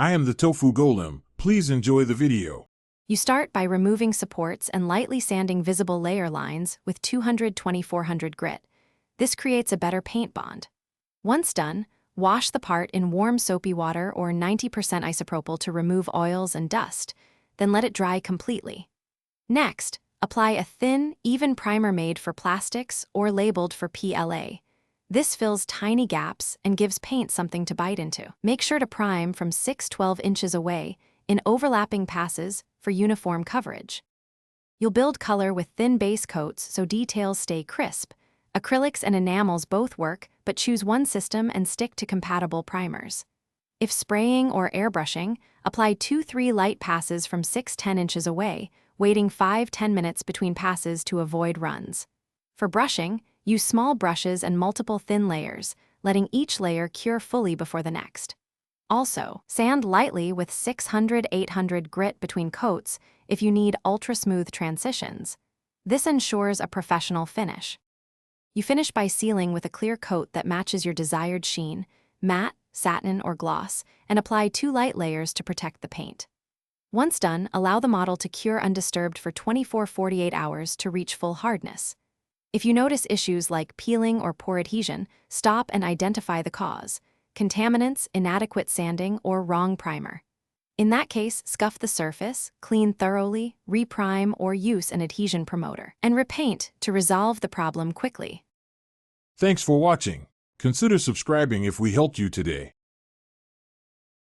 I am the Tofu Golem. Please enjoy the video. You start by removing supports and lightly sanding visible layer lines with 200-2400 grit. This creates a better paint bond. Once done, wash the part in warm soapy water or 90% isopropyl to remove oils and dust, then let it dry completely. Next, apply a thin, even primer made for plastics or labeled for PLA. This fills tiny gaps and gives paint something to bite into. Make sure to prime from 6-12 inches away in overlapping passes for uniform coverage. You'll build color with thin base coats so details stay crisp. Acrylics and enamels both work, but choose one system and stick to compatible primers. If spraying or airbrushing, apply 2-3 light passes from 6-10 inches away, waiting 5-10 minutes between passes to avoid runs. For brushing, use small brushes and multiple thin layers, letting each layer cure fully before the next. Also, sand lightly with 600-800 grit between coats if you need ultra-smooth transitions. This ensures a professional finish. You finish by sealing with a clear coat that matches your desired sheen, matte, satin, or gloss, and apply 2 light layers to protect the paint. Once done, allow the model to cure undisturbed for 24-48 hours to reach full hardness. If you notice issues like peeling or poor adhesion, stop and identify the cause: contaminants, inadequate sanding, or wrong primer. In that case, scuff the surface, clean thoroughly, reprime, or use an adhesion promoter, and repaint to resolve the problem quickly. Thanks for watching. Consider subscribing if we helped you today.